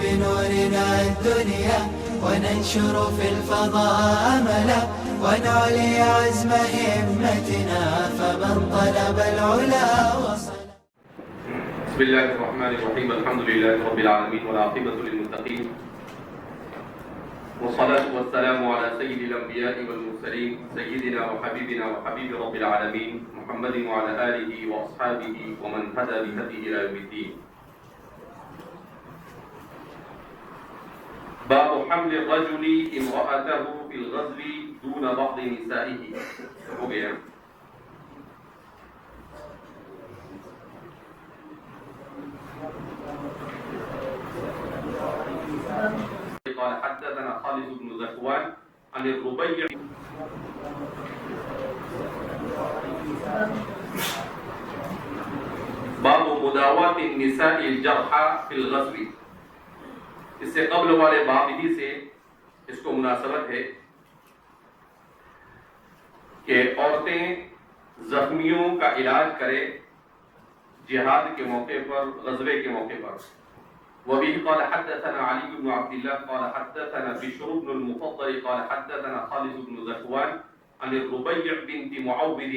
بنورنا الدنيا وننشر في الفضاء أملا ونعلي عزم همتنا فمن طلب العلا وصل. بسم الله الرحمن الرحيم. الحمد لله رب العالمين والعاقبة للمتقين والصلاة والسلام على سيد الأنبياء والمرسلين سيدنا وحبيبنا وحبيب رب العالمين محمد وعلى آله وأصحابه ومن هدى بهديه إلى يوم الدين. باب حمل الرجل امرأته في الغزو دون بعض نسائه. ہو گیا. قال حدثنا خالد بن ذكوان عن الربيع باب مداوات النساء الجرحى في الغزو. اس سے قبل والے باب ہی سے اس کو مناسبت ہے کہ عورتیں زخمیوں کا علاج کرے جہاد کے موقع پر، غزوے کے موقع پر. وبه قال حدثنا علي بن عبد الله قال حدثنا بشر بن المفضل قال حدثنا خالد بن ذكوان عن الربيع بنت معوذ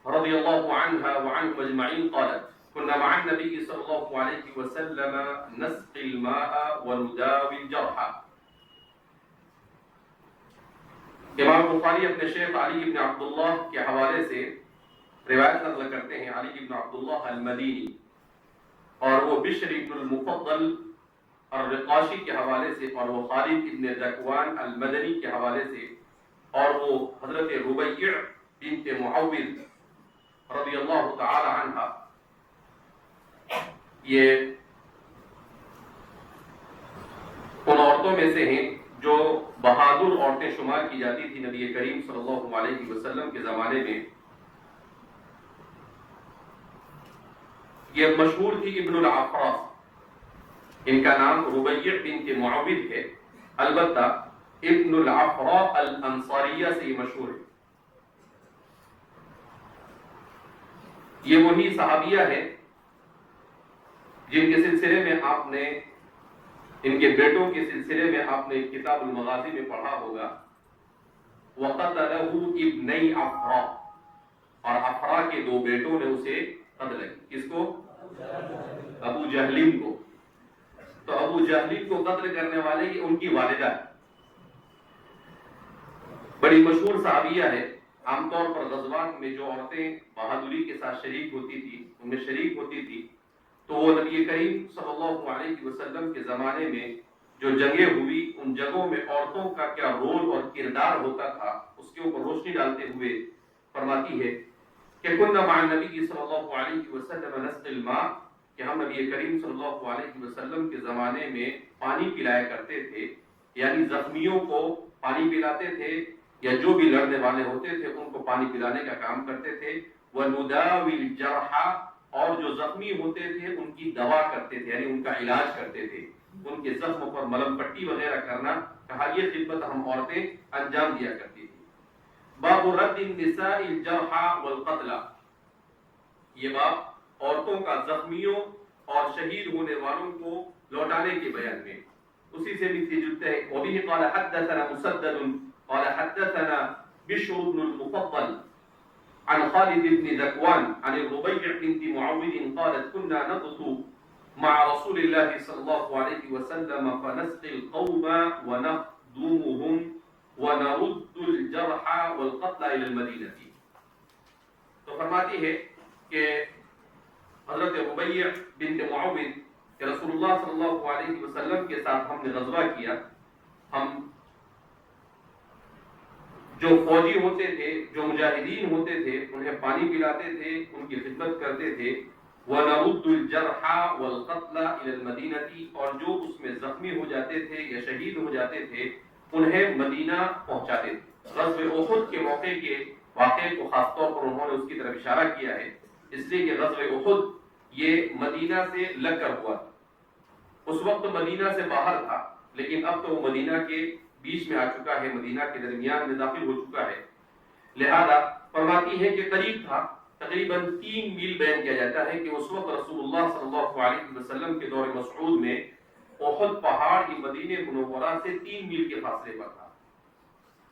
رضي الله عنها وعنهم اجمعين قالت كنا مع النبي صلى الله عليه وسلم نسقي الماء ونداوي الجرحى. امام بخاری اپنے شیخ علی بن عبداللہ کے حوالے سے روایت نقل کرتے ہیں، علی بن عبداللہ المدینی، اور وہ بشر ابن المفضل الرقاشی کے حوالے سے، اور وہ خالد ابن ذکوان المدنی کے حوالے سے، اور وہ حضرت ربیع بنت معوذ رضی اللہ تعالی عنہ، یہ ان عورتوں میں سے ہیں جو بہادر عورتیں شمار کی جاتی تھی نبی کریم صلی اللہ علیہ وسلم کے زمانے میں. یہ مشہور تھی ابن العفراء، ان کا نام ربیع بنت معوذ ہے، البتہ ابن العفراء الانصاریہ سے یہ مشہور ہے. یہ وہی صحابیہ ہے جن کے سلسلے میں آپ نے، ان کے بیٹوں کے سلسلے میں آپ نے کتاب المغازی میں پڑھا ہوگا وَقَتَلَهُ ابْنَيْ عَفْرَا، اور عفرا کے دو بیٹوں نے اسے قتل کی. کس کو؟ ابو جہلیم کو. تو ابو جہلیم کو قتل کرنے والے ان کی والدہ ہے، بڑی مشہور صحابیہ ہے. عام طور پر غزوات میں جو عورتیں بہادری کے ساتھ شریک ہوتی تھی، ان میں شریک ہوتی تھی، تو وہ نبی کریم صلی اللہ علیہ وسلم کے زمانے میں جو جنگیں ہوئی، ان جنگوں میں عورتوں کا کیا رول اور کردار ہوتا تھا اس کے اوپر روشنی ڈالتے ہوئے فرماتی ہے کہ كنا مع النبي صلی اللہ علیہ وسلم نسقي الماء، کہ ہم نبی کریم صلی اللہ علیہ وسلم کے زمانے میں پانی پلایا کرتے تھے، یعنی زخمیوں کو پانی پلاتے تھے، یا جو بھی لڑنے والے ہوتے تھے ان کو پانی پلانے کا کام کرتے تھے. وَنُدَاوِي الْجَرْحَى، اور جو زخمی ہوتے تھے ان کی دوا کرتے تھے، یعنی ان کا علاج کرتے تھے، ان کے زخموں پر ملم پٹی وغیرہ کرنا. کہا یہ خدمت ہم عورتیں انجام دیا کرتی تھی. باب رد النساء الجرحى والقتلى، یہ باب عورتوں کا زخمیوں اور شہید ہونے والوں کو لوٹانے کے بیان میں اسی سے بھی تجدید ہے. وبه قال حدثنا مسدد قال حدثنا بشر بن المفضل عن خالد بن ذكوان عن الربيع بنت معوذ قالت كنا نغزو مع رسول الله صلى الله عليه وسلم فنسقي القوم ونخدمهم ونرد الجرحى والقتلى الى المدينه. تو فرماتی ہے کہ حضرت ربیع بنت معوذ کہ رسول اللہ صلی اللہ علیہ وسلم کے ساتھ ہم نے غزوہ کیا. ہم جو فوجی ہوتے تھے، جو مجاہدین ہوتے تھے، انہیں پانی پلاتے تھے، ان کی خدمت کرتے تھے. وَنَرُدُّ الْجَرْحَى وَالْقَتْلَى إِلَى الْمَدِينَةِ، اور جو اس میں زخمی ہو جاتے تھے یا شہید ہو جاتے تھے انہیں مدینہ پہنچاتے تھے. غزوہ احد کے موقع کے واقعے کو خاص طور پر انہوں نے اس کی طرف اشارہ کیا ہے، اس لیے کہ غزوہ احد یہ مدینہ سے لگ کر ہوا. اس وقت مدینہ سے باہر تھا، لیکن اب تو وہ مدینہ کے بیچ میں آ چکا ہے، مدینہ کے درمیان میں داخل ہو چکا ہے. لہذا فرماتی ہے کہ قریب تھا، تقریباً 3 میل بیان کیا جاتا ہے کہ اس وقت رسول اللہ صلی اللہ علیہ وسلم کے دور مسعود میں احد پہاڑ یہ مدینہ منورہ سے 3 میل کے فاصلے پر تھا،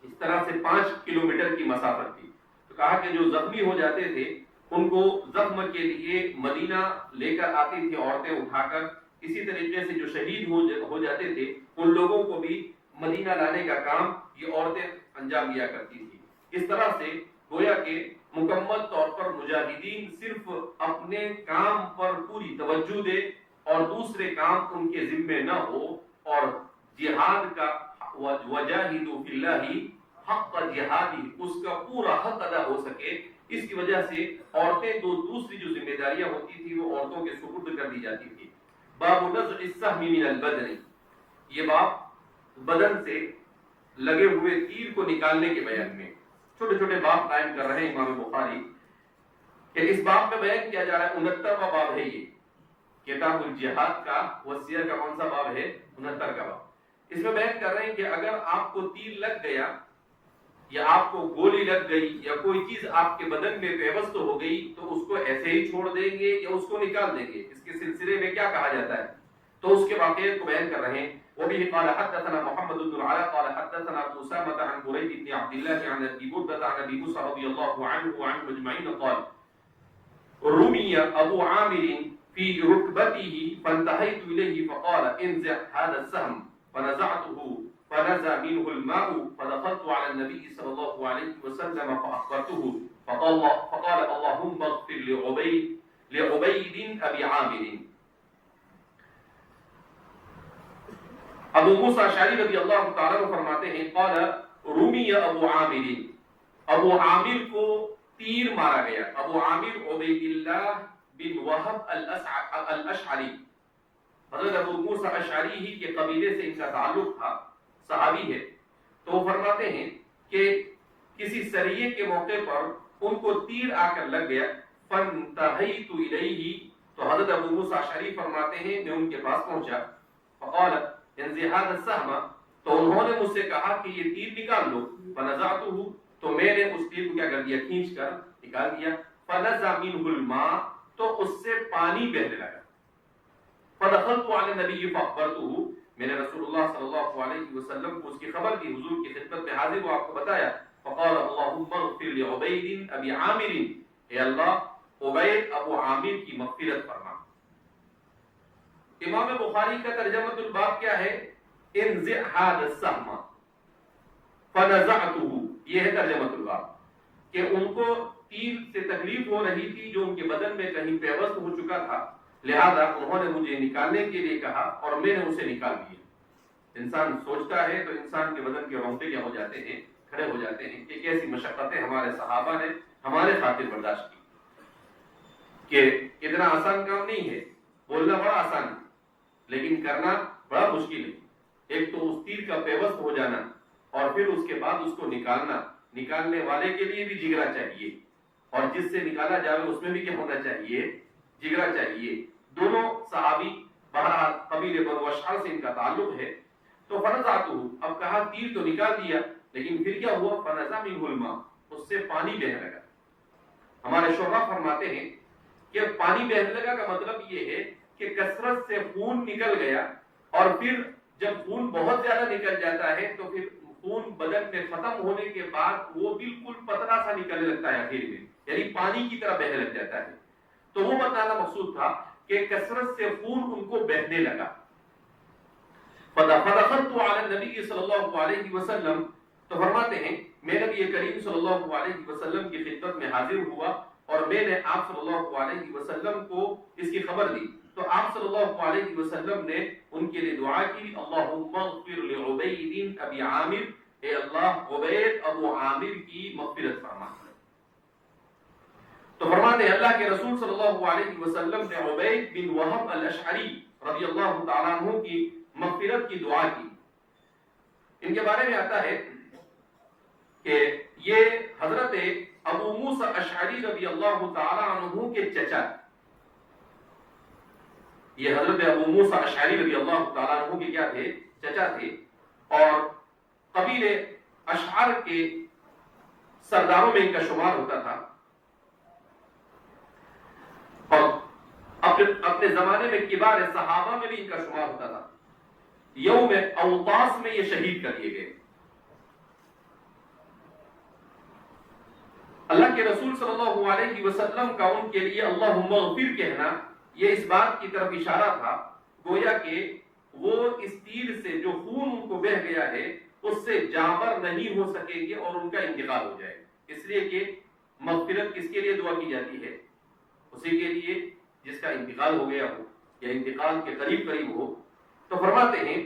اس طرح سے 5 کلومیٹر کی مسافت تھی۔ تو کہا کہ جو زخمی ہو جاتے تھے ان کو زخم کے لیے مدینہ لے کر آتی تھی عورتیں اٹھا کر، اسی طریقے سے جو شہید ہو جاتے تھے ان لوگوں کو بھی مدینہ لانے کا کام یہ عورتیں انجام دیا کرتی تھی۔ اس طرح سے گویا کہ مکمل طور پر مجاہدین صرف اپنے کام پر پوری توجہ دے اور دوسرے کام ان کے ذمے نہ ہو، اور جہاد کا وجاہدوا فی اللہ حق جہادی اس کا پورا حق ادا ہو سکے، اس کی وجہ سے عورتیں دوسری جو ذمہ داریاں ہوتی تھی وہ عورتوں کے سپرد کر دی جاتی تھی۔ باب نزع السهم من البدن، یہ باب بدن سے لگے ہوئے تیر کو نکالنے کے بیان میں چھوٹے چھوٹے باب قائم کر رہے ہیں امام بخاری کہ اس باب میں بیان کیا جا رہا ہے 69واں باب ہے یہ کتاب الجہاد کا، وصیہ کا کون سا باب ہے؟ 69 کا باب۔ اس میں بیان کر رہے ہیں کہ اگر آپ کو تیر لگ گیا یا آپ کو گولی لگ گئی یا کوئی چیز آپ کے بدن میں پیوست ہو گئی تو اس کو ایسے ہی چھوڑ دیں گے یا اس کو نکال دیں گے؟ اس کے سلسلے میں کیا کہا جاتا ہے تو اس کے واقعے کو بیان کر رہے ہیں۔ وبه قال حدثنا محمد بن العلاء قال حدثنا ابو اسامة عن بريد بن عبد الله عن ابي بردة عن ابي موسى رضي الله عنه وعن اجمعين قال رمي ابو عامر في ركبته فانتهيت اليه فقال انزع هذا السهم فنزعته فنزع منه الماء فدخلت على النبي صلى الله عليه وسلم فأخبرته فقال اللهم اغفر لعبيد أبي عامر۔ ابو موسیٰ اشعری رضی اللہ تعالیٰ عنہ فرماتے ہیں قال رمی ابو عامر، ابو عامر کو تیر مارا گیا۔ ابو عامر عبید اللہ بن وہب الاشعری، حضرت ابو موسیٰ اشعری ہی کے قبیلے سے ان کا تعلق تھا، صحابی ہے۔ تو وہ فرماتے ہیں کہ کسی سریے کے موقع پر ان کو تیر آ کر لگ گیا، فانتہیت الیہ، تو حضرت ابو موسیٰ اشعری فرماتے ہیں میں ان کے پاس پہنچا، فقال انزع هذا السهم، تو انہوں نے مجھ سے کہا کہ یہ تیر نکال لو، فنزعته، تو میں نے اس تیر کو کیا کر دیا؟ کھینچ کر نکال دیا، فنزع منه الماء، تو اس سے پانی بہنے لگا، فدخلت على النبي فاخبرته، میں نے رسول اللہ صلی اللہ علیہ وسلم کو اس کی خبر دی، حضور کی خدمت میں حاضر ہوا، آپ کو بتایا، فقال اللهم اغفر لعبید ابی عامر، اے اللہ عبید ابو عامر کی مغفرت فرما۔ امام بخاری کا ترجمہ الباب کیا ہے؟ انزع هذا السهم فنزعته، یہ ہے ترجمہ الباب، کہ ان کو تیر سے تکلیف ہو رہی تھی جو ان کے بدن میں کہیں پیوست ہو چکا تھا، لہذا انہوں نے مجھے نکالنے کے لیے کہا اور میں نے اسے نکال دیا۔ انسان سوچتا ہے تو انسان کے بدن کے رونگٹے کیا ہو جاتے ہیں، کھڑے ہو جاتے ہیں کہ کیسی مشقتیں ہمارے صحابہ نے ہمارے خاطر برداشت کی، کہ اتنا آسان کام نہیں ہے، بولنا بڑا آسان ہے لیکن کرنا بڑا مشکل ہے۔ ایک تو اس تیر کا پیوست ہو جانا اور پھر اس کے بعد اس کو نکالنا، نکالنے والے کے لیے بھی جگرا چاہیے اور جس سے نکالا جائے اس میں بھی کیا ہونا چاہیے؟ جگرا چاہیے۔ دونوں صحابی بہرحال قبیلے بنو اشعر سے ان کا تعلق ہے۔ تو فنزعته، اب کہا تیر تو نکال دیا لیکن پھر کیا ہوا؟ فنزع منه الماء، اس سے پانی بہنے لگا۔ ہمارے شعراء فرماتے ہیں کہ پانی بہنے لگا کا مطلب یہ ہے کہ کثرت سے خون نکل گیا، اور پھر جب خون بہت زیادہ نکل جاتا ہے تو پھر خون بدن میں ختم ہونے کے بعد وہ بالکل پتلا سا نکلنے لگتا ہے آخر میں، یعنی پانی کی طرح بہنے لگ جاتا ہے۔ تو وہ بتانا مقصود تھا کہ کثرت سے خون ان کو بہنے لگا۔ فدخلت علی النبی صلی اللہ علیہ وسلم، تو فرماتے ہیں میں نبی کریم صلی اللہ علیہ وسلم کی خدمت میں حاضر ہوا اور میں نے آپ صلی اللہ علیہ وسلم کو اس کی خبر دی، تو آپ صلی اللہ علیہ وسلم نے ان کے لیے دعا کی، اللہم اغفر لعبید ابی عامر، اے اللہ عبید ابو عامر کی مغفرت فرما۔ تو فرماتے ہیں اللہ کے رسول صلی اللہ علیہ وسلم نے عبید بن وہب الاشعری رضی اللہ تعالیٰ عنہ کی مغفرت کی دعا کی۔ ان کے بارے میں آتا ہے کہ یہ حضرت ابو موسیٰ اشعری رضی اللہ تعالیٰ عنہ کے چچا، یہ حضرت ابو موسیٰ اشعری رضی اللہ تعالیٰ عنہ کے کیا تھے؟ چچا تھے، اور قبیلے اشعر کے سرداروں میں ان کا شمار ہوتا تھا، اور اپنے زمانے میں کبار صحابہ میں بھی ان کا شمار ہوتا تھا۔ یوم اوطاس میں یہ شہید کر دیے گئے. اللہ کے رسول صلی اللہ علیہ وسلم کا ان کے لیے اللہم اغفر کہنا یہ اس بات کی طرف اشارہ تھا گویا کہ وہ اس تیر سے جو خون ان کو بہہ گیا ہے اس سے جانبر نہیں ہو سکیں گے اور ان کا انتقال ہو جائے گا. اس لیے کہ مغفرت کس کے لیے دعا کی جاتی ہے؟ اسی کے لیے جس کا انتقال ہو گیا ہو یا انتقال کے قریب ہو. تو فرماتے ہیں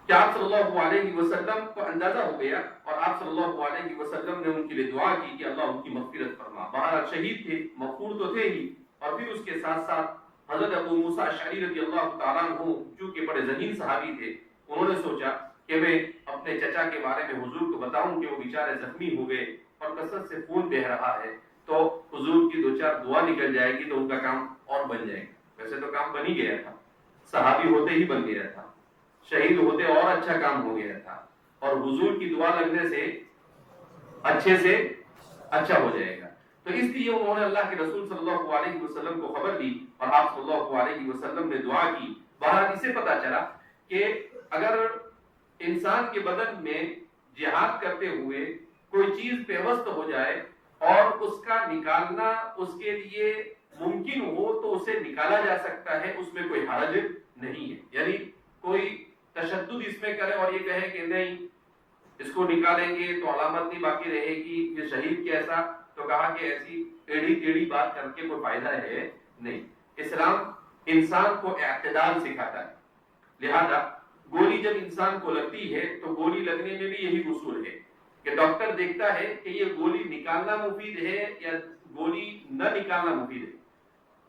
کہ آپ صلی اللہ علیہ وسلم کو اندازہ ہو گیا اور آپ صلی اللہ علیہ وسلم نے ان کے لیے دعا کی کہ اللہ ان کی مغفرت فرما. بہرحال شہید تھے، مغفور تو تھے ہی، اور پھر اس کے ساتھ ساتھ حضرت ابو موسیٰ اشعری رضی اللہ تعالیٰ عنہ چونکہ بڑے ذہین صحابی تھے، انہوں نے سوچا کہ میں اپنے چچا کے بارے میں حضور کو بتاؤں کہ وہ بیچارے زخمی ہو گئے اور کثرت سے خون بہ رہا ہے، تو حضور کی دو چار دعا نکل جائے گی تو ان کا کام اور بن جائے گا. ویسے تو کام بن ہی گیا تھا، صحابی ہوتے ہی بن گیا تھا، شہید ہوتے اور اچھا کام ہو گیا تھا، اور حضور کی دعا لگنے سے اچھے سے اچھا ہو جائے گا. تو اس لیے انہوں نے اللہ کے رسول صلی اللہ علیہ وسلم کو خبر دی اور آپ صلی اللہ علیہ وسلم نے دعا کی. بہرحال اسے پتا چلا کہ اگر انسان کے بدن میں جہاد کرتے ہوئے کوئی چیز پیوست ہو جائے اور اس کا نکالنا اس کے لیے ممکن ہو تو اسے نکالا جا سکتا ہے، اس میں کوئی حرج نہیں ہے. یعنی کوئی تشدد اس میں کرے اور یہ کہے کہ نہیں اس کو نکالیں گے تو علامت نہیں باقی رہے گی، یہ شہید کیسا، تو کہا کہ ایسی ٹیڑھی بات کر کے کوئی فائدہ ہے نہیں. اسلام انسان کو اعتدال سکھاتا ہے. لہذا گولی جب انسان کو لگتی ہے تو گولی لگنے میں بھی یہی اصول ہے کہ ڈاکٹر دیکھتا ہے کہ یہ گولی نکالنا مفید ہے یا گولی نہ نکالنا مفید ہے.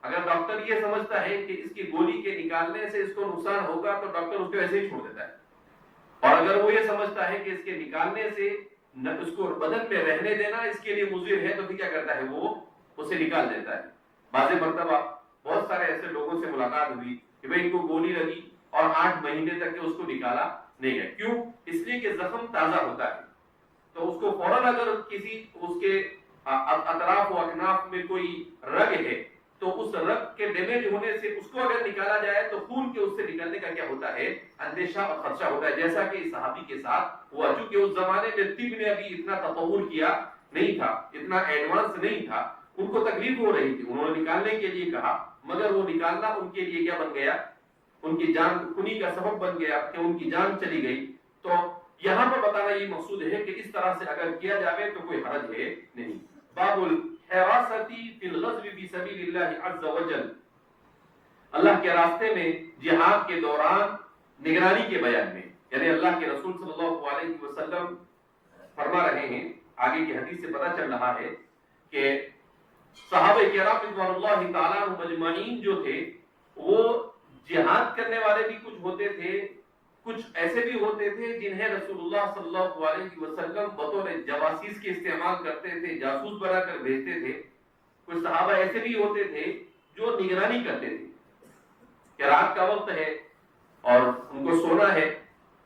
اگر ڈاکٹر یہ سمجھتا ہے کہ اس کی گولی کے نکالنے سے اس کو نقصان ہوگا تو ڈاکٹر اس کو ایسے ہی چھوڑ دیتا ہے، اور اگر وہ یہ سمجھتا ہے کہ اس کے نکالنے سے اس کو بدن میں رہنے دینا اس کے لیے مضر ہے تو پھر کیا کرتا ہے، وہ اسے نکال دیتا ہے. بعض مرتبہ بہت سارے ایسے لوگوں سے ملاقات ہوئی کہ بھئی ان کو گولی لگی اور 8 مہینے تک اس کو نکالا نہیں گیا. کیوں؟ اس لیے کہ زخم تازہ ہوتا ہے تو اس کو فوراً اگر کسی اس کے اطراف و اکناف میں کوئی رگ ہے تو اس رگ کے ڈیمیج ہونے سے اس کو اگر نکالا جائے تو خون کے اس سے نکلنے کا کیا ہوتا ہے، اندیشہ اور خدشہ ہوتا ہے. جیسا کہ اس صحابی کے ساتھ ہوا، چونکہ اس زمانے میں طب نے ابھی اتنا تطور کیا نہیں تھا، اتنا ایڈوانس نہیں تھا، ان کو تکلیف ہو رہی تھی، انہوں نے نکالنے کے لیے کہا، مگر وہ نکالنا ان کے لیے کیا بن گیا، ان کی جان کنی کا سبب بن گیا کہ ان کی جان چلی گئی. تو یہاں پر بتانا یہ مقصود ہے کہ اس طرح سے اگر کیا جائے تو کوئی حرج ہے نہیں. باب الحراستی فی الغزو فی سبیل اللہ عز وجل، اللہ کے راستے میں جہاد کے دوران نگرانی کے بیان میں، یعنی اللہ کے رسول صلی اللہ علیہ وسلم فرما رہے ہیں، آگے کی حدیث سے پتہ چل رہا ہے کہ صحابہ کرام رضوان اللہ تعالیٰ عنہم اجمعین جو تھے وہ جہاد کرنے والے بھی کچھ ہوتے تھے، کچھ ایسے بھی ہوتے تھے جنہیں رسول اللہ صلی اللہ علیہ وسلم بطور جواسیس کے استعمال کرتے تھے، جاسوس بنا کر بھیجتے تھے. کچھ صحابہ ایسے بھی ہوتے تھے جو نگرانی کرتے تھے کہ رات کا وقت ہے اور ان کو سونا ہے،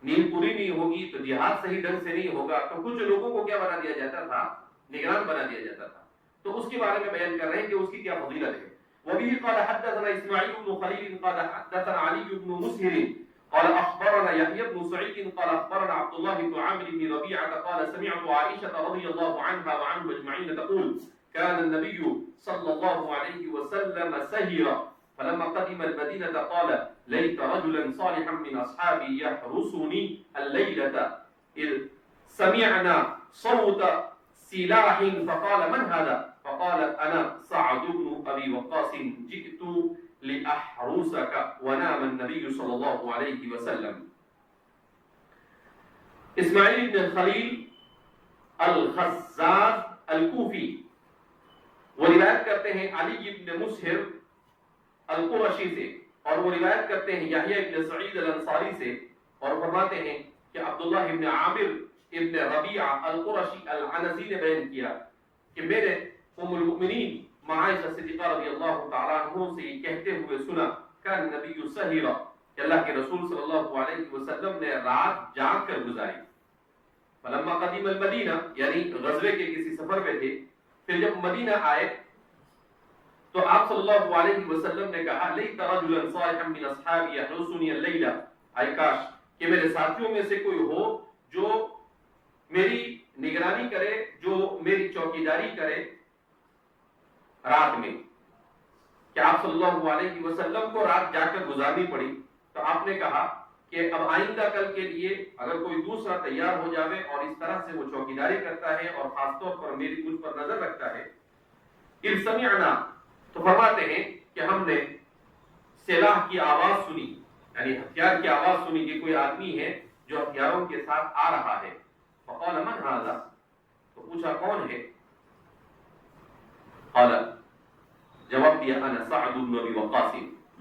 نیند پوری نہیں ہوگی تو جہاد صحیح ڈھنگ سے نہیں ہوگا، تو کچھ لوگوں کو کیا بنا دیا جاتا تھا، نگران بنا دیا جاتا تھا. تو اس کے بارے میں بیان کر رہے ہیں کہ اس کی کیا فضیلت ہے. وبه قال حدثنا اسماعيل بن خليل قال حدثنا علي بن مسهر قال اخبرنا يحيى بن سعيد قال اخبرنا عبد الله بن عامر بن ربيعه قال سمعت عائشه رضي الله عنها وعنهم اجمعين تقول كان النبي صلى الله عليه وسلم سهرا فلما قدم المدينه قال ليت رجلا صالحا من اصحابي يحرسني الليله اذ سمعنا صوت سلاح فقال من هذا فقال انا سعد بن ابي وقاص جئت لاحرسك ونام النبي صلى الله عليه وسلم. اسماعیل بن خلیل الخزاز الکوفی وہ روایت کرتے ہیں علی بن مسہر القرشی سے، اور وہ روایت کرتے ہیں یحییٰ بن سعید الانصاری سے، اور فرماتے ہیں کہ عبداللہ بن عامر ابن ربیعہ القرشی العنزی نے بیان کیا کہ میرے ام المؤمنین عائشہ صدیقہ رضی اللہ تعالیٰ عنہ سے یہ کہتے ہوئے سنا کان نبی سہیرا کہ اللہ کے رسول صلی اللہ علیہ وسلم نے رات جاگ کر گزاری. فلما قدم المدینہ یعنی غزوے کے کسی سفر میں تھے، پھر جب مدینہ آئے تو آپ صلی اللہ علیہ وسلم نے کہا لیت رجلا صالحا من اصحابی یحرسنی اللیل، اے کاش کہ میرے ساتھیوں میں سے کوئی ہو جو میری نگرانی کرے، جو میری چوکیداری کرے رات میں. کہ آپ صلی اللہ علیہ وسلم کو رات جا کر گزارنی پڑی. تو آپ نے کہا کہ اب آئندہ کل کے لیے اگر کوئی دوسرا تیار ہو جاوے اور اس طرح سے وہ چوکیداری کرتا ہے اور خاص طور پر مجھ پر نظر رکھتا ہے. اذ سمعنا، تو فرماتے ہیں کہ ہم نے سلاح کی آواز سنی، یعنی ہتھیار کی آواز سنی کہ کوئی آدمی ہے جو ہتھیاروں کے ساتھ آ رہا ہے. فقال من هذا، تو پوچھا کون ہے؟ قال، جواب دیا انا سعد بن ابی وقاص،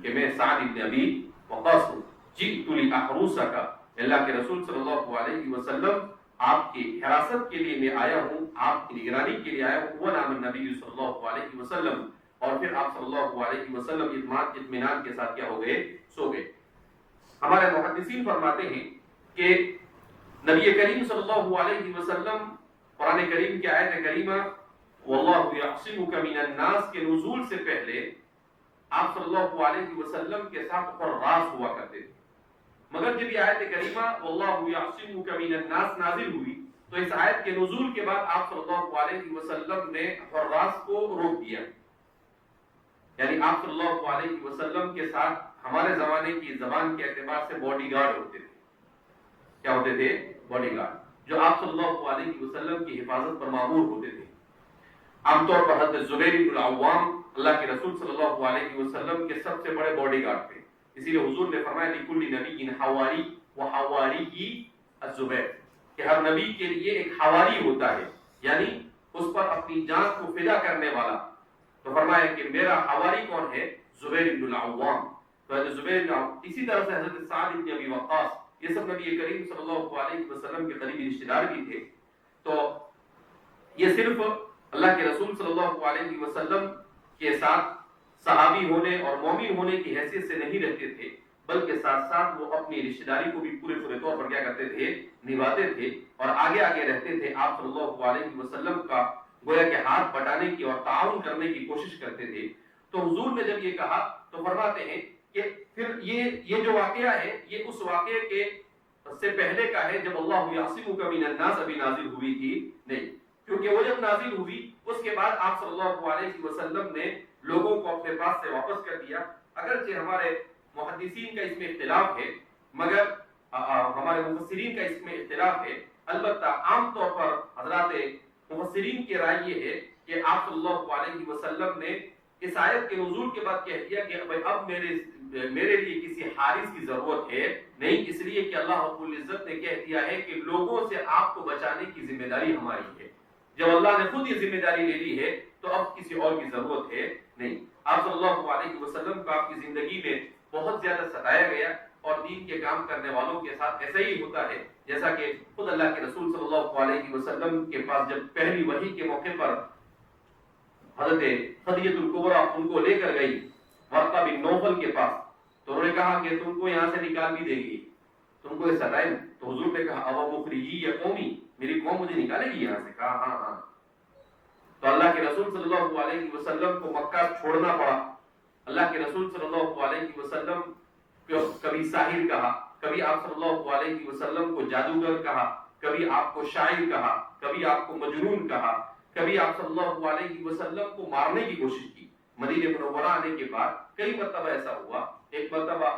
کہ میں سعد بن ابی وقاص ہوں. جئت لاحرسک، اللہ کے رسول صلی اللہ علیہ وسلم آپ کی حراست کے لیے میں آیا ہوں، آپ کی نگرانی کے لیے آیا ہوں. ونام النبی صلی اللہ علیہ وسلم، اور پھر آپ صلی اللہ علیہ وسلم اطمینان کے ساتھ کیا ہو گئے؟ سو گئے. ہمارے محدثین فرماتے ہیں کہ نبی کریم صلی اللہ علیہ وسلم قرآن کریم کی آیت کریمہ واللہ یعصمک من الناس کے نزول سے پہلے آپ صلی اللہ علیہ وسلم کے ساتھ حراس ہوا کرتے تھے. مگر جب یہ آیت کریمہ واللہ یعصمک من الناس نازل ہوئی تو اس آیت کے نزول کے بعد آپ صلی اللہ علیہ وسلم نے حراس کو روک دیا. یعنی آپ صلی اللہ علیہ وسلم کے ساتھ ہمارے زمانے کی زبان کے اعتبار سے باڈی گارڈ ہوتے تھے. کیا ہوتے تھے؟ باڈی گارڈ، جو آپ صلی اللہ علیہ وسلم کی حفاظت پر مامور ہوتے تھے. عام طور پر حضرت زبیر بن العوام اللہ کے رسول صلی اللہ علیہ وسلم کے سب سے بڑے باڈی گارڈ تھے. اسی لیے حضور نے فرمایا لکل نبی حواری وحواری الزبیر، کہ ہر نبی کے لیے ایک حواری ہوتا ہے، یعنی اس پر اپنی جان کو فدا کرنے والا. تو فرمایا کہ میرا حواری کون ہے؟ زبیر بن العوام. تو حضرت زبیر بن العوام، اسی طرح سے حضرت سعد بن ابی وقاص، یہ سب نبی کریم صلی اللہ علیہ وسلم کے قریبی رشتہ دار بھی تھے. تو یہ صرف اللہ کے رسول صلی اللہ علیہ وسلم کے ساتھ صحابی ہونے اور مومن ہونے کی حیثیت سے نہیں رہتے تھے، بلکہ ساتھ ساتھ وہ اپنی رشتہ داری کو بھی پورے طور پر کیا کرتے تھے؟ نبھاتے تھے، اور آگے رہتے تھے. آپ صلی اللہ علیہ وسلم کا گویا کہ ہاتھ بٹانے کی اور تعاون کرنے کی کوشش کرتے تھے. تو حضور نے جب یہ کہا تو فرماتے ہیں کہ پھر یہ جو واقعہ ہے یہ اس واقعے کے سے پہلے کا ہے جب اللہ یعصمک من الناس ابھی نازل ہوئی تھی نہیں، کیونکہ وہ جب نازل ہوئی اس کے بعد آپ صلی اللہ علیہ وسلم نے لوگوں کو اپنے پاس سے واپس کر دیا. اگرچہ ہمارے محدثین کا اس میں اختلاف ہے، مگر ہمارے مفسرین کا اس میں اختلاف ہے. البتہ عام طور پر حضرات مفسرین کی رائے یہ ہے کہ آپ صلی اللہ علیہ وسلم نے اس آیت کے نزول کے بعد کہہ دیا کہ اب میرے لیے کسی حارث کی ضرورت ہے نہیں، اس لیے کہ اللہ رب العزت نے کہہ دیا ہے کہ لوگوں سے آپ کو بچانے کی ذمہ داری ہماری ہے. جب اللہ نے خود یہ ذمہ داری لے لی ہے تو اب کسی اور کی ضرورت ہے نہیں. آپ صلی اللہ علیہ وسلم کو آپ کی زندگی میں بہت زیادہ ستایا گیا، اور دین کے کام کرنے والوں کے ساتھ ایسا ہی ہوتا ہے. جیسا کہ خود اللہ کے رسول صلی اللہ علیہ وسلم کے پاس جب پہلی وحی کے موقع پر حضرت خدیجہ الکبریٰ ان کو لے کر گئی ورقہ بن نوفل کے پاس، تو انہوں نے کہا کہ تم کو یہاں سے نکال بھی دے گی، تم کو یہ ستائے. تو حضور نے کہا او مخرجی یا قومی، میری قوم مجھے نکالے گی یہاں سے؟ کہا ہاں. تو اللہ کے رسول صلی اللہ علیہ وسلم کو مکہ چھوڑنا پڑا. اللہ کے رسول صلی اللہ علیہ وسلم کو کبھی ساحر کہا، کبھی آپ صلی اللہ علیہ وسلم کو جادوگر کہا، کبھی آپ کو شاعر کہا، کبھی آپ کو مجنون کہا، کبھی آپ صلی اللہ علیہ وسلم کو مارنے کی کوشش کی. مدینہ منورہ آنے کے بعد کئی مرتبہ ایسا ہوا. ایک مرتبہ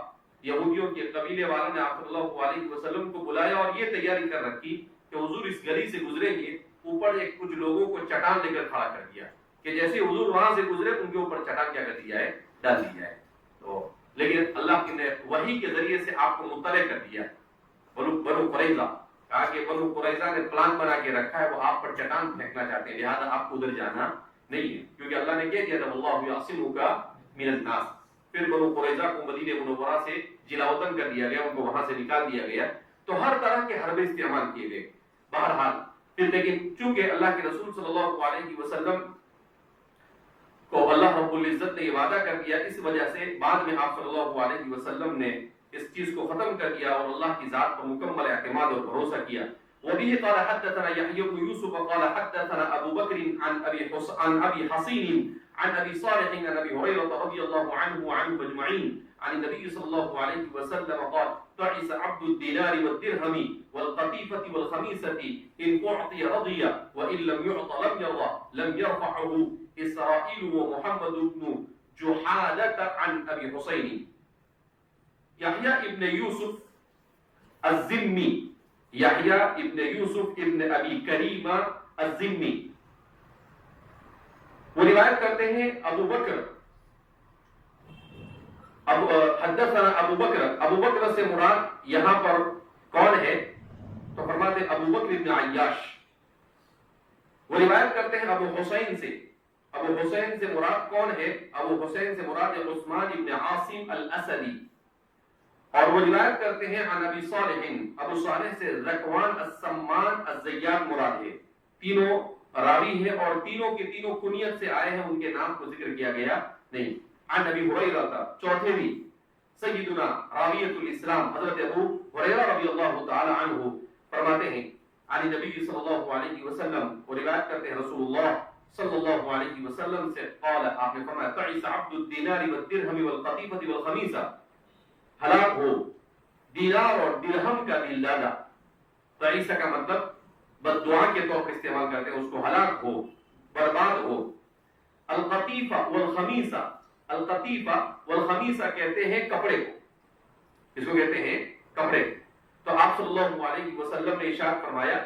یہودیوں کے قبیلے والوں نے آپ صلی اللہ علیہ وسلم کو بلایا اور یہ تیاری کر رکھی کہ حضور اس گلی سے گزریں گے، اوپر ایک کچھ لوگوں کو چٹان لے کر کھڑا کر دیا کہ جیسے حضور وہاں سے گزرے ان کے اوپر چٹان کیا کر دیا ہے؟ ڈال دی جائے. تو لیکن اللہ نے وحی کے ذریعے سے آپ کو مطلع کر دیا. بنو قریظہ کہا کہ بنو قریظہ نے پلان بنا کے رکھا ہے، وہ آپ پر چٹان پھینکنا چاہتے ہیں، لہذا آپ کو ادھر جانا نہیں ہے، کیونکہ اللہ نے کہہ دیا تھا اللہ یعصمک من الناس. پھر بنو قریظہ کو مدینہ منورہ سے جلا وطن کر دیا گیا، ان کو وہاں سے نکال دیا گیا. تو ہر طرح کے حربے استعمال کیے گئے. بہرحال پھر لیکن چونکہ اللہ کے رسول صلی اللہ علیہ وسلم کو اللہ رب العزت نے یہ وعدہ کر دیا، اس وجہ سے بعد میں آپ صلی اللہ علیہ وسلم نے اس چیز کو ختم کر دیا اور اللہ کی ذات پر مکمل اعتماد اور بھروسہ کیا. وبه قال حدثنا يحيى بن يوسف قال حدثنا ابو بكر عن ابي حصين عن ابي صالح عن ابي هريره رضي الله عنه وعنهم اجمعين عن النبي صلى الله عليه وسلم قال تعس عبد الدينار والدرهم والقطيفة والخميسة إن أعطي رضي وإن لم يعط لم يرضى لم يرفعه إسرائيل ومحمد بن جحادة عن أبي حسين. يحيى ابن يوسف الزمي، يحيى ابن يوسف ابن أبي كريمة الزمي، وہ روایت کرتے ہیں ابو بکر حدثنا ابو بکر سے مراد یہاں پر کون ہے؟ تو فرماتے ہیں ابو بکر ابن عیاش. وہ روایت کرتے ہیں ابو حسین سے. ابو حسین سے مراد کون ہے؟ ابو حسین سے مراد ہے عثمان ابن عاصم الاسدی. اور وہ روایت کرتے ہیں عن ابی صالح، ابو صالح سے ذکوان السمان الزیات مراد ہے. تینوں راوی ہیں اور تینوں کے تینوں کنیت سے آئے ہیں، ان کے نام کو ذکر کیا گیا نہیں. عن ابی ہریرہ، چوتھے بھی سیدنا راویۃ الاسلام حضرت ابو ہریرہ رضی اللہ تعالی عنہ فرماتے ہیں عن نبی صلی اللہ علیہ وسلم، وہ روایت کرتے ہیں رسول اللہ صلی اللہ علیہ وسلم سے، قال، آپ نے فرمایا تعس عبد الدینار والدرہم والقطیفۃ والخمیسہ، ہلاک ہو دینار اور درہم کا دل دادا. تعیسہ کا مطلب بد دعا کے طور پر استعمال کرتے ہیں، اس کو ہلاک ہو، برباد ہو. القطیفہ والخمیسہ، القطیفہ والخمیسہ کہتے ہیں کپڑے کو، اس کو کہتے ہیں کپڑے. تو آپ صلی اللہ علیہ وسلم نے ارشاد فرمایا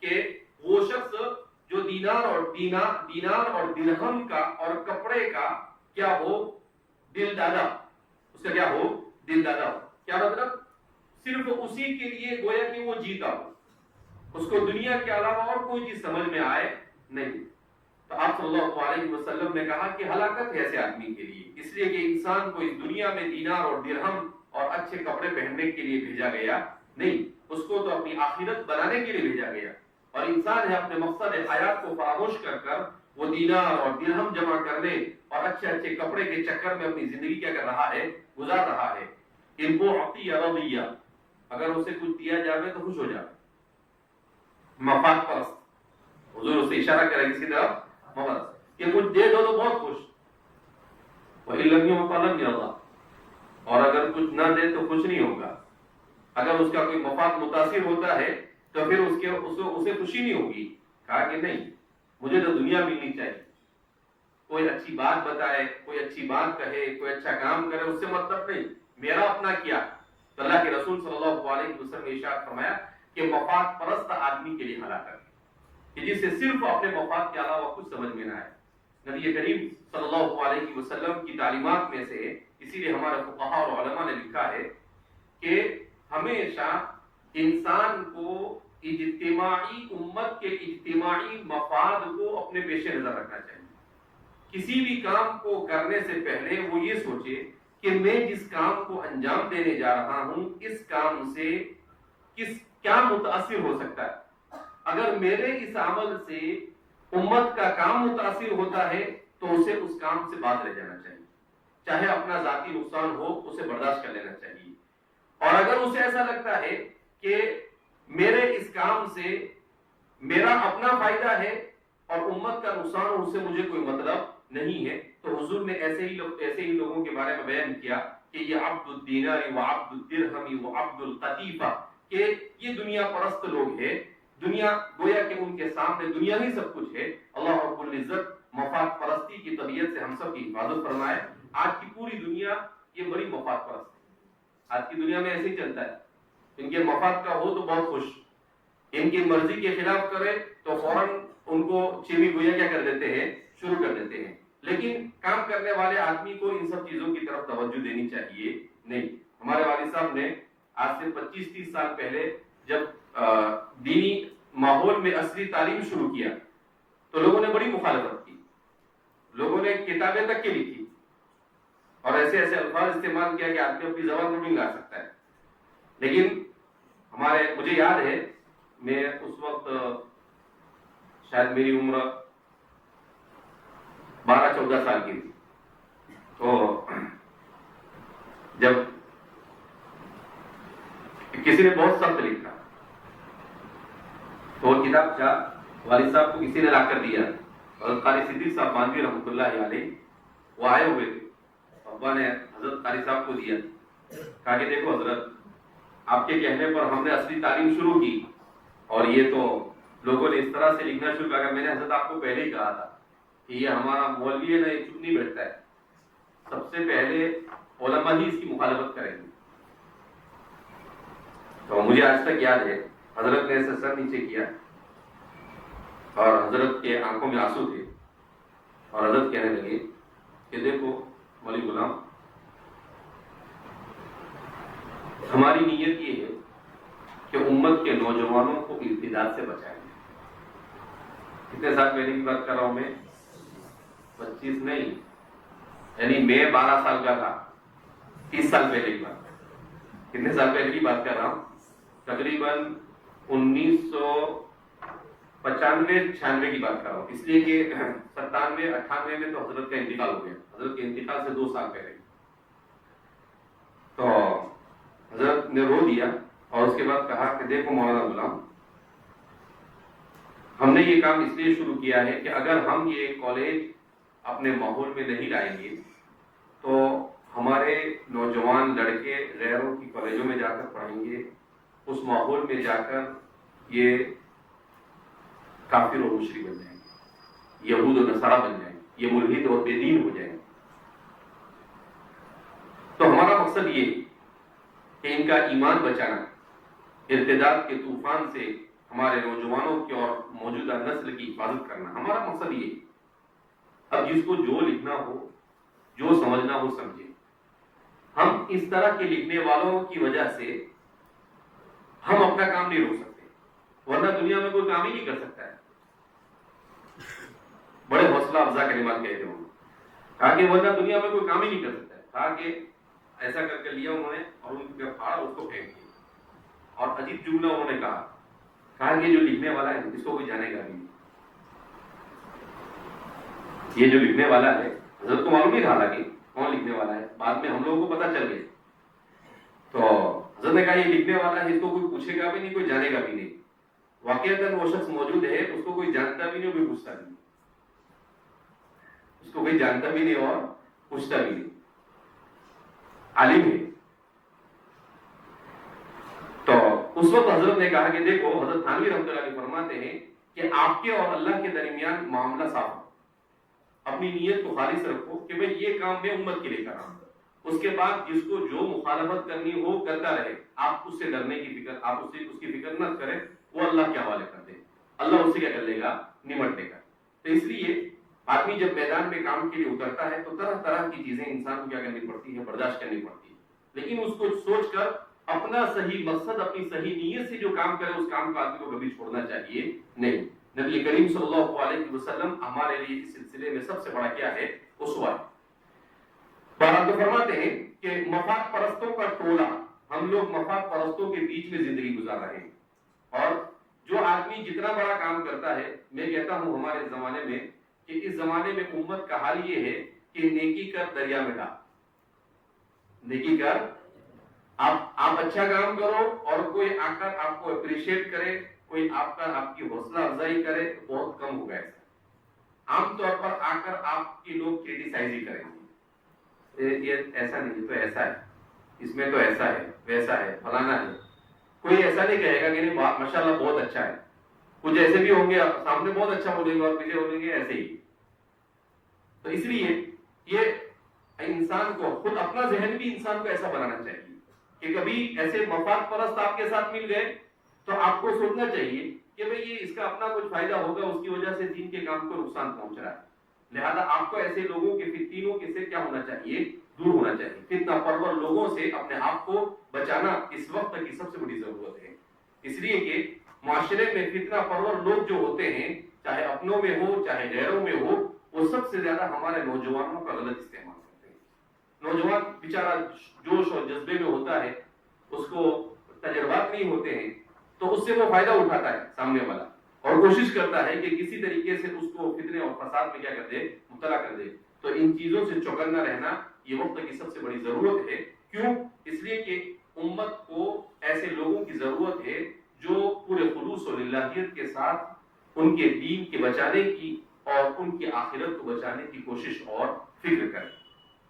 کہ وہ شخص جو دینار اور درہم کا اور کپڑے کا کیا ہو، دل دادا، اس کا کیا ہو، دل دادا ہو. کیا مطلب؟ صرف اسی کے لیے گویا کہ وہ جیتا ہو، اس کو دنیا کے علاوہ اور کوئی چیز سمجھ میں آئے نہیں. تو آپ صلی اللہ علیہ وسلم نے کہا کہ ہلاکت ہے ایسے آدمی کے لیے، اس لیے کہ انسان کو اس دنیا میں دینار اور درہم اور اچھے کپڑے پہننے کے لیے بھیجا گیا نہیں، اس کو تو اپنی آخرت بنانے کے لیے بھیجا گیا. اور انسان ہے اپنے مقصد حیات کو فراموش کر وہ دینار اور درہم جمع کرنے اور اچھے اچھے کپڑے کے چکر میں اپنی زندگی کیا کر رہا ہے، گزار رہا ہے. ان کو عطی رضیہ، اگر اسے کچھ دیا جاوے تو خوش ہو جاوے. مفاد پرست، حضور اسے اشارہ کرے کسی طرف مفاد کہ کچھ دے دو تو بہت خوش، وہی لگیوں کا لگ جاتا، اور اگر کچھ نہ دے تو خوش نہیں ہوگا. اگر اس کا کوئی مفاد متاثر ہوتا ہے تو پھر اسے خوشی نہیں ہوگی. کہا کہ نہیں، مجھے تو دنیا ملنی چاہیے. کوئی اچھی بات بتائے، کوئی اچھی بات کہے، کوئی اچھا کام کرے، اس سے مطلب نہیں، میرا اپنا کیا. تو اللہ کے رسول صلی اللہ علیہ وسلم نے ارشاد فرمایا کہ مفاد پرست آدمی کے لیے ہلاکت کہ جس سے صرف اپنے مفاد کے علاوہ کچھ سمجھ میں نہ آئے. نبی کریم صلی اللہ علیہ وسلم کی تعلیمات میں سے، اسی لیے ہمارے فقہاء اور علماء نے لکھا ہے کہ ہمیشہ انسان کو اجتماعی امت کے اجتماعی مفاد کو اپنے پیش نظر رکھنا چاہیے. کسی بھی کام کو کرنے سے پہلے وہ یہ سوچے کہ میں جس کام کو انجام دینے جا رہا ہوں، اس کام سے کیا متاثر ہو سکتا ہے. اگر میرے اس عمل سے امت کا کام متاثر ہوتا ہے تو اسے اس کام سے باز رہ جانا چاہیے، چاہے اپنا ذاتی نقصان ہو اسے برداشت کر لینا چاہیے. اور اگر اسے ایسا لگتا ہے کہ میرے اس کام سے میرا اپنا فائدہ ہے اور امت کا نقصان ہو، اس سے مجھے کوئی مطلب نہیں ہے، تو حضور نے ایسے ہی لوگوں کے بارے میں بیان کیا کہ یہ عبد الدینار و عبد الدرہم و عبد القطیفہ، کہ یہ دنیا پرست لوگ ہیں. دنیا گویا کہ ان کے سامنے دنیا ہی سب کچھ ہے. اللہ رب العزت مفاد پرستی کی طبیعت سے ہم سب کی حفاظت فرمائے. آج کی پوری دنیا یہ بڑی مفاد پرست ہے. آج کی دنیا میں ایسے ہی چلتا ہے، ان کے مفاد کا ہو تو بہت خوش، ان کی مرضی کے خلاف کرے تو فوراً ان کو چیوی گویا کیا کر دیتے ہیں، شروع کر دیتے ہیں. لیکن کام کرنے والے آدمی کو ان سب چیزوں کی طرف توجہ دینی چاہیے نہیں. ہمارے والد صاحب نے آج سے 25-30 سال پہلے جب دینی ماحول میں اصلی تعلیم شروع کیا تو لوگوں نے بڑی مخالفت کی، لوگوں نے کتابیں تک کے لکھی اور ایسے الفاظ استعمال کیا کہ آدمی اپنی زبان کو نہیں لا سکتا ہے. لیکن مجھے یاد ہے، میں اس وقت شاید میری عمر 12-14 سال کی تھی. تو جب کسی نے بہت سخت لکھا تو وہ کتاب والد صاحب کو کسی نے لا کر دیا حضرت قاری صدیق صاحب باندھی رحمۃ اللہ علیہ وہ آئے ہوئے تھے، ابا نے حضرت قاری صاحب کو دیا، کہا کہ دیکھو حضرت آپ کے کہنے پر ہم نے اصلی تعلیم شروع کی، اور یہ تو لوگوں نے اس طرح سے لکھنا شروع کیا کہ میں نے حضرت آپ کو پہلے ہی کہا تھا کہ یہ ہمارا مولوی ہے نا، یہ چپ نہیں بیٹھتا ہے، سب سے پہلے علماء ہی اس کی مخالفت کریں گے۔ تو مجھے آج تک یاد ہے حضرت نے ایسے سر نیچے کیا اور حضرت کے آنکھوں میں آنسو تھے، اور حضرت کہنے لگے کہ دیکھو مولوی غلام، ہماری نیت یہ ہے کہ امت کے نوجوانوں کو ارتداد سے بچائیں گے۔ کتنے سال پہلے کی بات کر رہا ہوں میں؟ 25 نہیں، یعنی میں 12 سال کا تھا، 30 سال پہلے کی بات، کتنے سال پہلے کی بات کر رہا ہوں، تقریباً 1995-96 کی بات کر رہا ہوں، اس لیے کہ 97-98 میں تو حضرت کا انتقال ہو گیا، حضرت کے انتقال سے 2 سال پہلے۔ تو حضرت نے رو دیا اور اس کے بعد کہا کہ دیکھو مولانا غلام، ہم نے یہ کام اس لیے شروع کیا ہے کہ اگر ہم یہ کالج اپنے ماحول میں نہیں لائیں گے تو ہمارے نوجوان لڑکے غیروں کی کالجوں میں جا کر پڑھیں گے، اس ماحول میں جا کر یہ کافر اور مشرک بن جائیں گے، یہود و نصارہ بن جائیں گے، یہ ملحد اور بے دین ہو جائیں گے۔ تو ہمارا مقصد یہ کہ ان کا ایمان بچانا، ارتداد کے طوفان سے ہمارے نوجوانوں کی اور موجودہ نسل کی حفاظت کرنا، ہمارا مقصد یہ۔ اب جس کو جو لکھنا ہو، جو سمجھنا ہو سمجھے۔ ہم اس طرح کے لکھنے والوں کی وجہ سے ہم اپنا کام نہیں روک سکتے، ورنہ دنیا میں کوئی کام ہی نہیں کر سکتا ہے۔ بڑے حوصلہ افزا کلمات کہتے ہوں، کہا کہ ورنہ دنیا میں کوئی کام ہی نہیں کر سکتا ہے، کہا کہ ایسا کر کے لیا انہوں نے اور ان کے پھاڑ اس کو پھینک دیا، اور عجیب جملہ انہوں نے کہا کہ جو لکھنے والا ہے اس کو کوئی جانے گا بھی نہیں، یہ جو لکھنے والا ہے حضرت کو معلوم نہیں تھا کہ کون لکھنے والا ہے، بعد میں ہم لوگوں کو پتہ چل گیا۔ تو حضرت نے کہا یہ لکھنے والا ہے، اس کو کوئی پوچھے گا بھی نہیں، کوئی جانے گا بھی نہیں، واقعتاً وہ شخص موجود ہے، اس کو کوئی جانتا بھی نہیں اور کوئی پوچھتا بھی نہیں، اس کو کوئی جانتا بھی نہیں اور پوچھتا بھی نہیں، عالم ہے۔ تو اس وقت حضرت نے کہا کہ دیکھو، حضرت تھانوی رحمۃ اللہ علیہ فرماتے ہیں کہ آپ کے اور اللہ کے درمیان معاملہ صاف ہو، اپنی نیت کو خالص رکھو کہ بھئی یہ کام میں امت کے لیے کر رہا ہوں، اس کے بعد جس کو جو مخالفت کرنی ہو کرتا رہے، آپ اس سے ڈرنے کی فکر، آپ اس کی فکر نہ کریں، وہ اللہ کے حوالے کر دیں، اللہ اس سے کیا کر لے گا، نمٹ لے گا۔ تو اس لیے آدمی جب میدان میں کام کے لیے اترتا ہے تو طرح طرح کی چیزیں انسان کو کیا کرنی پڑتی ہے، برداشت کرنی پڑتی ہے، لیکن اس کو سوچ کر اپنا صحیح مقصد، اپنی صحیح نیت سے جو کام کرے، اس کام کو آدمی کو کبھی چھوڑنا چاہیے نہیں۔ نبی کریم صلی اللہ علیہ وسلم ہمارے لیے اس سلسلے میں سب سے بڑا کیا ہے، اسوہ ہے۔ بہرحال تو فرماتے ہیں کہ مفاد پرستوں کا ٹولہ، ہم لوگ مفاد پرستوں کے بیچ میں زندگی گزار رہے ہیں، اور جو آدمی جتنا بڑا کام کرتا ہے، میں کہتا ہوں ہمارے زمانے میں کہ اس زمانے میں امت کا حال یہ ہے کہ نیکی کر دریا میں ڈال، نیکی کر، آپ اچھا کام کرو اور کوئی آ کر آپ کو اپریشیٹ کرے، کوئی آپ کی حوصلہ افزائی کرے، بہت کم ہوگا ایسا۔ عام طور پر آ کر آپ کی لوگ کریٹیسائز ہی کریں گے، یہ ایسا نہیں، تو ایسا ہے، اس میں تو ایسا ہے، ویسا ہے، فلانا ہے، کوئی ایسا نہیں کہے گا کہ نہیں ماشاءاللہ بہت اچھا ہے۔ کچھ ایسے بھی ہوں گے سامنے بہت اچھا بولیں گے اور پیچھے بولیں گے ایسے ہی۔ تو اس لیے یہ انسان کو خود اپنا ذہن بھی انسان کو ایسا بنانا چاہیے کہ کبھی ایسے مفاد پرست آپ کے ساتھ مل گئے تو آپ کو سوچنا چاہیے کہ بھئی یہ اس کا اپنا کچھ فائدہ ہوگا، اس کی وجہ سے دین کے کام کو نقصان پہنچ رہا ہے، لہذا آپ کو ایسے لوگوں کے فتنوں کے سے کیا ہونا چاہیے، دور ہونا چاہیے۔ فتنہ پرور لوگوں سے اپنے آپ کو بچانا اس وقت کی سب سے بڑی ضرورت ہے، اس لیے کہ معاشرے میں فتنہ پرور لوگ جو ہوتے ہیں، چاہے اپنوں میں ہو چاہے غیروں میں ہو، وہ سب سے زیادہ ہمارے نوجوانوں کا غلط استعمال کرتے ہیں۔ نوجوان بیچارہ جوش اور جذبے میں ہوتا ہے، اس کو تجربات نہیں ہوتے ہیں، تو اس سے وہ فائدہ اٹھاتا ہے سامنے والا، اور کوشش کرتا ہے کہ کسی طریقے سے اس کو فتنے اور فساد میں کیا کر دے، مبتلا کر دے۔ تو ان چیزوں سے چوکنا رہنا یہ وقت کی سب سے بڑی ضرورت ہے۔ کیوں؟ اس لیے کہ امت کو ایسے لوگوں کی ضرورت ہے جو پورے خلوص اور للہیت کے ساتھ ان کے دین کے بچانے کی اور ان کی آخرت کو بچانے کی کوشش اور فکر کریں.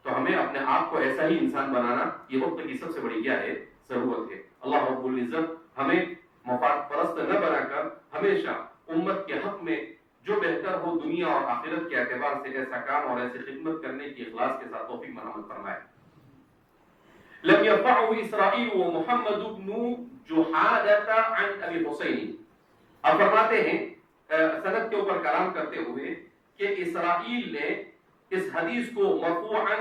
تو ہمیں اپنے آپ کو ایسا ہی انسان بنانا یہ وقت کی سب سے بڑی کیا ہے ضرورت ہے. اللہ رب العزت ہمیں مفاد پرست نہ بنا کر ہمیشہ امت کے حق میں جو بہتر ہو دنیا اور آخرت کے اعتبار سے ایسا کام اور ایسی خدمت کرنے کی اخلاص کے ساتھ توفیق مرحمت فرمائے. لم يرفعه اسرائیل ومحمد بن جحادة عن ابی حسین. اب فرماتے ہیں سند کے اوپر کلام کرتے ہوئے کہ اسرائیل نے اس حدیث کو مرفوعا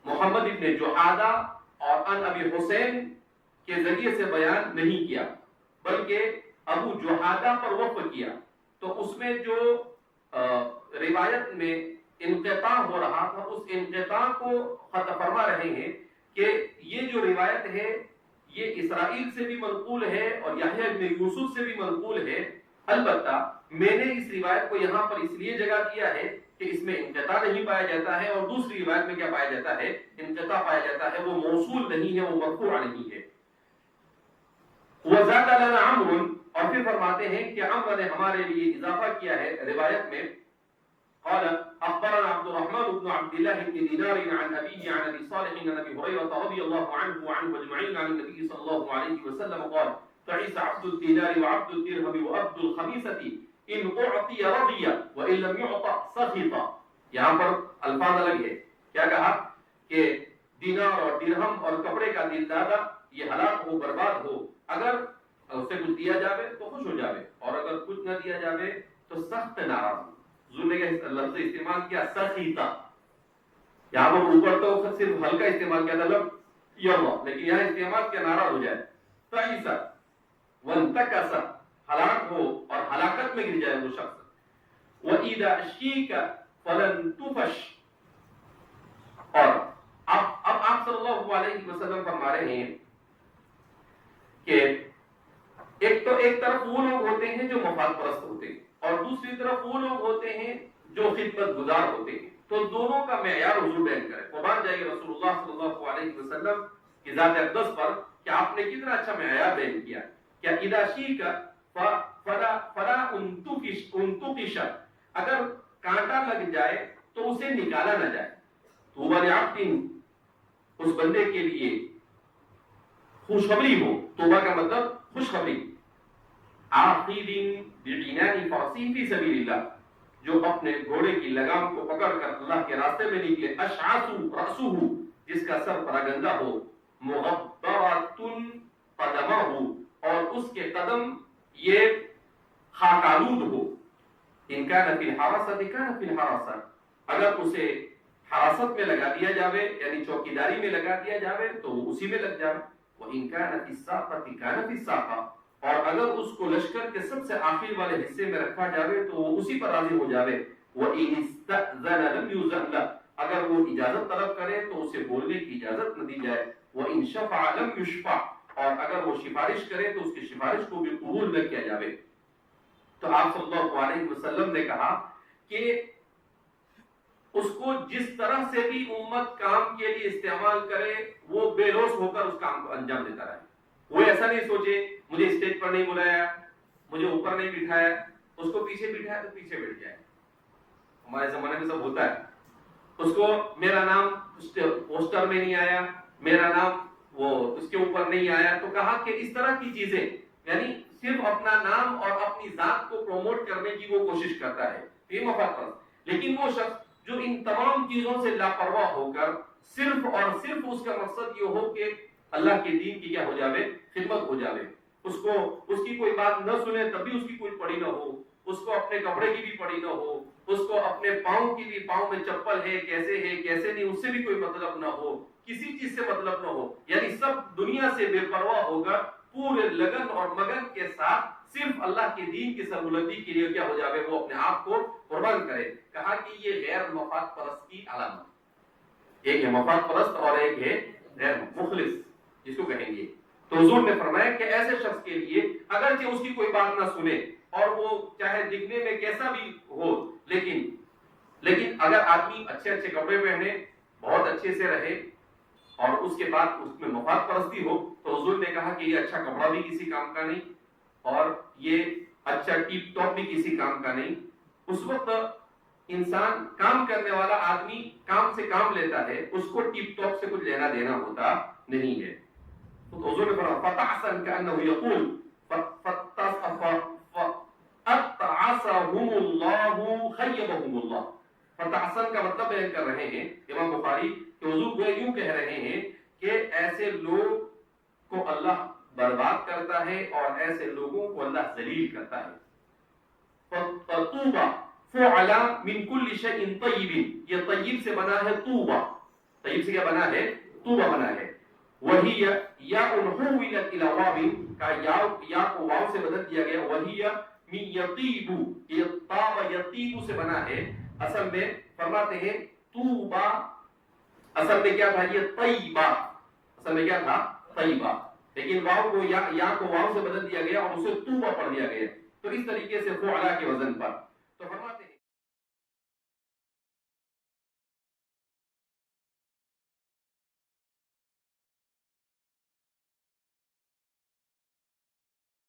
محمد ابن جحادہ اور ان ابی حسین کے ذریعے سے بیان نہیں کیا بلکہ ابو جحادہ پر وقف کیا. تو اس میں جو روایت میں انقطاع ہو رہا تھا اس انقطاع کو ختم فرما رہے ہیں کہ یہ جو روایت ہے یہ اسرائیل سے بھی منقول ہے اور یحییٰ ابن یوسف سے بھی منقول ہے. البتہ میں نے اس روایت کو یہاں پر اس لیے جگہ دیا ہے کہ اس میں انقطاع نہیں پایا جاتا ہے اور دوسری روایت میں کیا پایا جاتا ہے انقطاع پایا جاتا ہے. وہ موصول نہیں ہے وہ مرفوع نہیں ہے. وزاد لنا عمرو اور پھر فرماتے ہیں کہ عمرو نے ہمارے لیے اضافہ کیا ہے روایت میں. قال اخبرنا عبد الرحمن بن عبد الله بن دينار عن ابيه عن ابي صالح عن ابي هريره رضي الله عنه وعنه اجمعين عن النبي صلى الله عليه وسلم قال تعيس عبد الدينار وعبد الدرهم وعبد الخميسه ان اعطي رضي وان لم يعطى سخط. یہاں پر الفاظ الگ ہے. کیا کہا کہ دینار اور درہم اور کپڑے کا دل دادا یہ ہلاک ہو برباد ہو. اگر اسے کچھ دیا جاوے تو خوش ہو جاوے اور اگر کچھ نہ دیا جاوے تو سخت ناراض ہو. حضور نے لفظ استعمال کیا سخیتا. یہاں پر اوپر تو صرف ہلکا استعمال کیا تھا لفظ یرضا لیکن یہاں استعمال کیا ناراض ہو جائے. تعیسا وانتکسا ہلاک ہو اور ہلاکت میں گر جائے وہ شخص. وَإِذَا أَشْكِيكَ فَلَن تُفَشْ. اور اب آپ صلی اللہ علیہ وسلم فرما رہے ہیں کہ ایک طرف وہ لوگ ہوتے ہیں جو مفاد پرست ہوتے ہیں اور دوسری طرف وہ لوگ ہوتے ہیں جو خدمت گزار ہوتے ہیں. تو دونوں کا معیار حضور بیان کرے. قربان جائے رسول اللہ صلی اللہ علیہ وسلم کی ذات اقدس پر کہ آپ نے کتنا اچھا معیار بیان کیا. کیا اذا شیک فلا انتقش. اگر کانٹا لگ جائے تو اسے نکالا نہ جائے. طوبی لعبد اس بندے کے لیے خوشخبری ہو. توبہ کا مطلب خوشخبری. عاقب بعنان فرسی فی سبیل اللہ جو اپنے گھوڑے کی لگام کو پکڑ کر اللہ کے راستے میں نکلے. اشعث رأسہ جس کا سر پراگندہ ہو. مغبرۃ قدمہ اور اس کے قدم یہ خاک آلود ہو. ان کان فی الحراسۃ کان فی الحراسۃ. اگر اسے حراست میں لگا دیا جاوے یعنی چوکیداری میں لگا دیا جاوے تو وہ اسی میں لگ جاوے. وَإِن كَانَ فِي السَّاقَةِ كَانَ فِي السَّاقَةِ. اور اگر اس کو لشکر کے سب سے آخر والے حصے میں رکھا جاوے تو وہ اسی پر راضی ہو جاوے. وَإِنِ اسْتَأْذَنَ لَمْ يُؤْذَنْ لَهُ. اگر وہ اجازت طلب کرے تو اسے بولنے کی اجازت نہ دی جائے. وَإِن شَفَعَ لَمْ يُشْفَعْ. اور اگر وہ سفارش کرے تو اس کی سفارش کو بھی قبول نہ کیا جاوے. تو آپ صلی اللہ علیہ وسلم نے کہا کہ اس کو جس طرح سے بھی امت کام کے لیے استعمال کرے وہ بے لوث ہو کر اس کام کو انجام دیتا رہے. وہ ایسا نہیں سوچے مجھے اسٹیج پر نہیں بلایا مجھے اوپر نہیں بٹھایا اس کو پیچھے بٹھایا تو پیچھے بیٹھ جائے. ہمارے زمانے میں سب ہوتا ہے. اس کو میرا نام پوسٹر میں نہیں آیا میرا نام وہ اس کے اوپر نہیں آیا تو کہا کہ اس طرح کی چیزیں یعنی صرف اپنا نام اور اپنی ذات کو پروموٹ کرنے کی وہ کوشش کرتا ہے. یہ مفاد پرست. لیکن وہ شخص جو ان تمام چیزوں سے لاپرواہ ہو کر صرف اور صرف اس کا مقصد یہ ہو کہ اللہ کے دین کی کیا ہو جاوے خدمت ہو جاوے. اس کی کوئی بات نہ سنے تب بھی اس کی کوئی پڑی نہ ہو. اس کو اپنے کپڑے کی بھی پڑی نہ ہو. اس کو اپنے پاؤں کی بھی پاؤں میں چپل ہے کیسے نہیں اس سے بھی کوئی مطلب نہ ہو. کسی چیز سے مطلب نہ ہو. یعنی سب دنیا سے بے پرواہ ہو کر پورے لگن اور مگن کے ساتھ صرف اللہ کے دین کی سربلندی کے لیے کیا ہو جاوے وہ اپنے آپ کو قربان کرے. کہا کہ یہ غیر مفاد پرست کی علامت. ایک ہے مفاد پرست اور ایک ہے غیر مخلص جس کو کہیں گے. تو حضور نے فرمایا کہ ایسے شخص کے لیے اگرچہ اس کی کوئی بات نہ سنے اور وہ چاہے دکھنے میں کیسا بھی ہو لیکن اگر آدمی اچھے کپڑے پہنے بہت اچھے سے رہے اور اس کے بعد اس میں مفاد پرستی ہو تو حضور نے کہا کہ یہ اچھا کپڑا بھی کسی کام کا نہیں اور یہ اچھا ٹیپ ٹاپ بھی کسی کام کا نہیں اس وقت انسان کام کرنے والا آدمی کام سے کام لیتا ہے، اس کو ٹیپ ٹاپ سے کچھ لینا دینا ہوتا نہیں ہے. تو حضور نے فرمایا فتعسن کأنه یقول اتعسهم اللہ خیبهم اللہ. فتعسن کا مطلب بیان کر رہے ہیں امام بخاری کہ حضور کو یوں کہہ رہے ہیں کہ ایسے لوگ کو اللہ برباد کرتا ہے اور ایسے لوگوں کو اللہ ذلیل کرتا ہے. فطوبہ فعلا من کل شیء طیب، یہ طیب سے بنا ہے طوبہ. طیب سے کیا بنا ہے؟ طوبہ بنا ہے. وہی یا حولت الی واو کا یا کو واو سے بدل دیا گیا. وہی من یطیب، یہ طاب یطیب سے بنا ہے. اصل میں فرماتے ہیں طوبہ اصل میں کیا تھا؟ یہ طیبہ اصل میں کیا تھا؟ طیبہ. لیکن واو کو یا کو واو سے بدل دیا گیا اور اسے طوبہ پڑھ دیا گیا. تو اس طریقے سے فعلا کے وزن پر